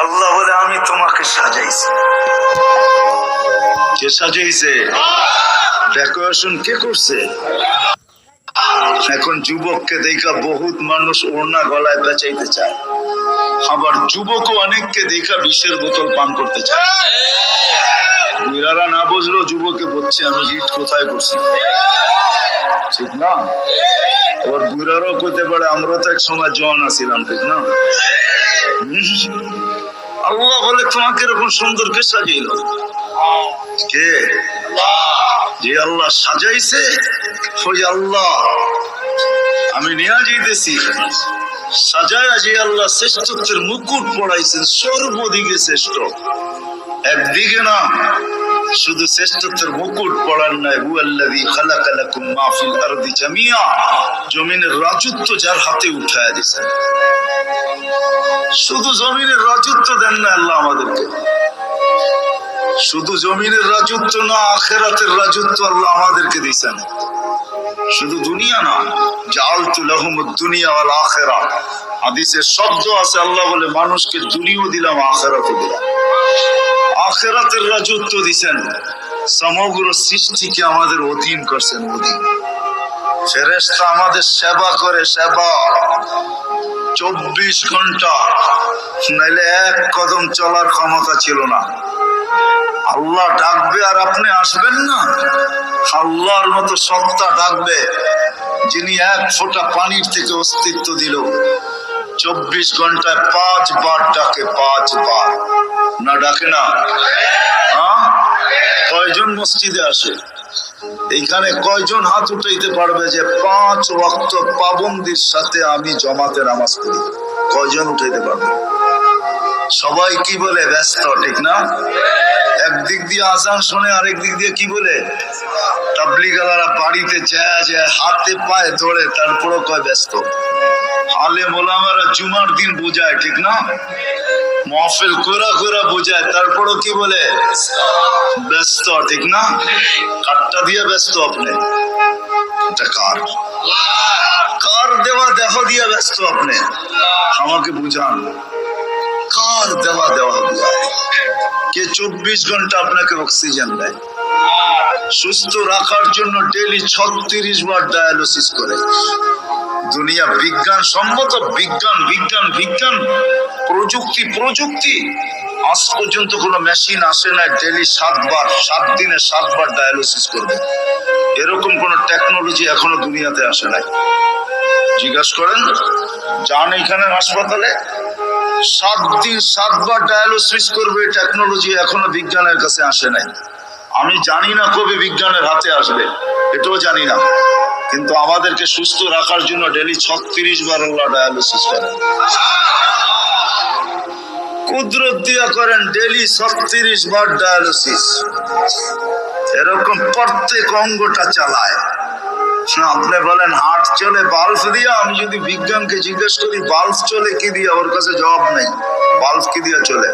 আল্লাহ বলে আমি তোমাকে সাজাইছি। কে সাজাইছে? ডেকোরেশন কে করছে? এখন যুবককে দেখা বহুত মানুষ ওড়না গলায় বেচাইতে চায়, আবার যুবকও অনেককে দেখা বিষের বোতল পান করতে চায়। বুড়ারা না বুঝলো যুবকে বলছে আমি হিট কোথায় করছি, ঠিক না? এবার বুড়ারাও করতে পারে আমরা তো এক সময় জওয়ান আছিলাম, ঠিক না? আল্লাহ বলে তোমাকে এরকম সুন্দর কে সাজাইল? কে? যে আল্লাহ সাজাইছে ওই আল্লাহ আমি নিয়ে যাইতেছি। সাজায়া যে আল্লাহ শ্রেষ্ঠত্বের মুকুট পড়াইছেন, সর্বদিকে শ্রেষ্ঠ, একদিকে না, শুধু শ্রেষ্ঠত্বের মুকুট পড়ার নাই, হুয়াল্লাযী খালাকা লাকুম মা ফিল আরদি জামিয়া, জমিনের রাজত্ব যার হাতে উঠায়া দিয়েছেন। শুধু জমিনের রাজত্ব দেন না আল্লাহ আমাদেরকে, শুধু জমিনের রাজত্ব না, আখিরাতের রাজত্ব আল্লাহ আমাদেরকে দিয়েছেন। শুধু দুনিয়া না, জাআলতু লাহুমুদ দুনিয়া ওয়াল আখিরা, হাদিসে শব্দ আছে আল্লাহ বলে মানুষকে দুনিয়াও দিলাম আখিরাতও দিলাম। আখিরাতের রাজত্ব দিয়েছেন, সমগ্র সৃষ্টিকে আমাদের অধীন করছেন, অধীন। ফেরেশতা আমাদের সেবা করে, সেবা 24 ঘন্টা, নাইলে এক কদম চলার ক্ষমতা ছিল না। আল্লাহ ডাকবে আর আপনি আসবেন না? আল্লাহর মতো সত্তা ডাকবে যিনি এক ফোঁটা পানির থেকে অস্তিত্ব দিল, 24 ঘন্টায় 5 বার ডাকে, 5 বার, না ডাকে না? কয়জন মসজিদে আসে? এইখানে কয়জন হাত উঠাইতে পারবে যে 5 ওয়াক্ত পাবন্দির সাথে আমি জমাতে নামাজ পড়ি? কয়জন উঠাইতে পারবে? সবাই কি বলে? ব্যস্ত, ঠিক না? একদিক দিয়ে আজান শুনে, আরেক দিক দিয়ে কি বলে? তাবলীগওয়ালারা বাড়িতে যায় হাতে পায়ে ধরে, তারপরও কয় ব্যস্ত। আলেম ওলামারা জুমার দিন বোঝায়, ঠিক না? মাহফিল কোরা কোরা বোঝায়, তারপরও কি বলে? ব্যস্ত, ঠিক না? কাটটা দিয়ে ব্যস্ত আপনি? এটা কার? কার দেওয়া দেহ দিয়ে ব্যস্ত আপনি? আমাকে বুঝান, কার দেওয়া দিয়া? কে 24 ঘন্টা আপনাকে অক্সিজেন দেয়? সুস্থ রাখার জন্য ডেইলি 36 বার ডায়ালিসিস করে। দুনিয়া বিজ্ঞান সম্মত, বিজ্ঞান বিজ্ঞান বিজ্ঞান, প্রযুক্তি প্রযুক্তি, আজ পর্যন্ত কোনো মেশিন আসে না ডেইলি 7 বার, 7 দিনে 7 বার ডায়ালিসিস করবে। এরকম কোন টেকনোলজি এখনো দুনিয়াতে আসে নাই। জিজ্ঞাসা করেন, যান এখানে হাসপাতালে, 7 দিন 7 বার ডায়ালিসিস করবে, টেকনোলজি এখনো বিজ্ঞানের কাছে আসে নাই। আমি জানি না কবে বিজ্ঞানের হাতে আসবে, এটাও জানি না, কিন্তু আমাদেরকে সুস্থ রাখার জন্য ডেইলি 36 বার আল্লাহ ডায়ালিসিস করেন। কুদরত দিয়া করেন ডেইলি 36 বার ডায়ালিসিস। এরকম প্রত্যেক অঙ্গটা চালায়। আপনি বলেন হার্ট চলে বাল্ব দিয়া, আমি যদি বিজ্ঞানকে জিজ্ঞেস করি বাল্ব চলে কি দিয়া, ওর কাছে জবাব নেই। বাল্ব কি দিয়া চলে?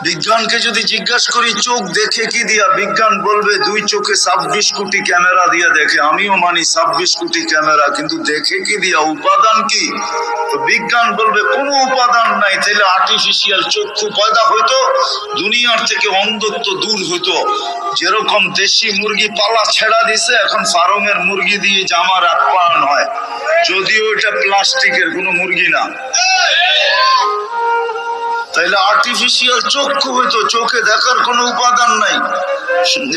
বিজ্ঞানকে যদি জিজ্ঞাসা করি চোখ দেখে কি দিয়া, বিজ্ঞান বলবে 2 চোখে 26 কোটি ক্যামেরা দিয়া দেখে। আমিও মানি 26 কোটি ক্যামেরা, কিন্তু দেখে কি দিয়া? উপাদান কি? তো বিজ্ঞান বলবে কোনো উপাদান নাই। তাহলে আর্টিফিশিয়াল চক্ষু পয়দা হইতো, দুনিয়ার থেকে অন্ধত্ব দূর হইতো। যেরকম দেশি মুরগি পালা ছেড়া দিছে, এখন ফার্মের মুরগি দিয়ে জামার আপ্যায়ন হয়, যদিও এটা প্লাস্টিকের কোনো মুরগি না। তাইলে আর্টিফিশিয়াল চক্ষু হইতো, চোখে দেখার কোনো উপাদান নাই,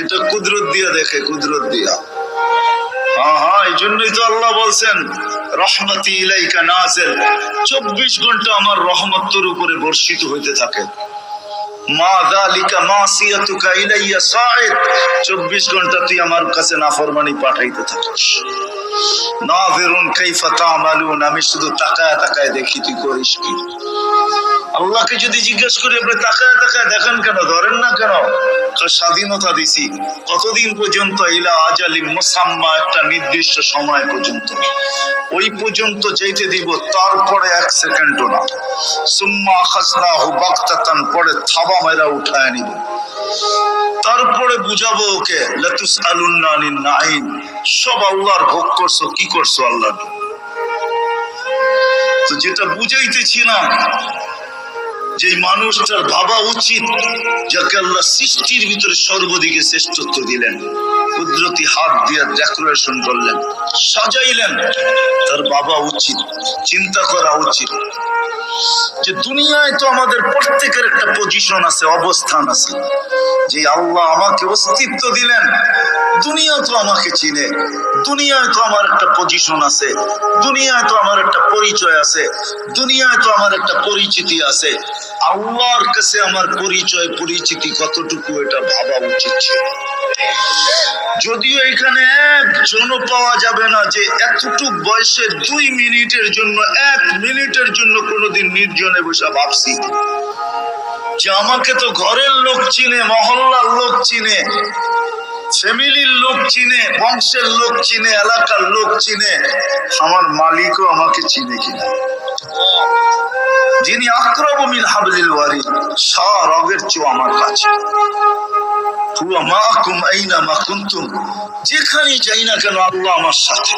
এটা কুদরত দিয়া দেখে, কুদরত দিয়া। হ্যাঁ, এই জন্যই তো আল্লাহ বলছেন রহমতি ইলাইকা নাজিল, 24 ঘন্টা আমার রহমত তোর উপরে বর্ষিত হইতে থাকে। মা যালিকা মাসিয়াতুকা ইলাইয়া সাইদ, 24 ঘন্টা তুই আমার কাছে নাফরমানি পাঠাইতে থাকিস। নাযিরুন কাইফা তা'মালুন, আমি শুধু তাকায় তাকায় দেখি তুই করিস কি। আল্লাহকে যদি জিজ্ঞেস করি আপনি তাকায় তাকায় দেখেন কেন, ধরেন না কেন? স্বাধীনতা দিছি কতদিন পর্যন্ত? ইলা আজালিম মুসাম্মা, একটা নির্দিষ্ট সময় পর্যন্ত, ওই পর্যন্ত যেতে দিব, তারপরে 1 সেকেন্ডও না। সুম্মা আখাযনাহু বাগতাতান, পরে থাবা মেরা উঠায় নিব, তারপরে বুঝাবো ওকে লাতুসআলুন্না আনিন নাঈম, সব আল্লাহর ভোগ করছো, কি করছো আল্লাহর। তো যেটা বুঝাইতেছি না যে মানুষটার ভাবা উচিত যাকে আল্লাহ সৃষ্টির ভিতরে সর্বদিকে শ্রেষ্ঠত্ব দিলেন, কুদরতি হাত দিয়ে ডেকোরেশন করলেন, সাজাইলেন, তার ভাবা উচিত, চিন্তা করা উচিত যে দুনিয়ায় তো আমাদের প্রত্যেকের একটা পজিশন আছে, অবস্থান আছে। যে আল্লাহ আমাকে অস্তিত্ব দিলেন, দুনিয়া তো আমাকে চিনে, দুনিয়ায় তো আমার একটা পজিশন আছে, দুনিয়ায় তো আমার একটা পরিচয় আছে, দুনিয়ায় তো আমার একটা পরিচিতি আছে। আল্লাহর কাছে আমার পরিচয় পরিচিতি কতটুকু, এটা ভাবা উচিত ছিল। যদিও এখানে একজনও পাওয়া যাবে না যে এতটুক বয়সে 2 মিনিটের জন্য, 1 মিনিটের জন্য কোনোদিন নির্জনে বসে ভাবছি যে আমাকে তো ঘরের লোক চিনে, মহল্লার লোক চিনে, ফ্যামিলির লোক চিনে, বংশের লোক চিনে, এলাকার লোক চিনে, আমার মালিকও আমাকে চিনে কিনা। যিনি আকরাবু মিন হাবলিল ওয়ারিদ, রগের চেয়ে আমার কাছে। হুয়া মাআকুম আইনা মা কুনতুম, যেখানেই যাই না কেন আল্লাহ আমার সাথে।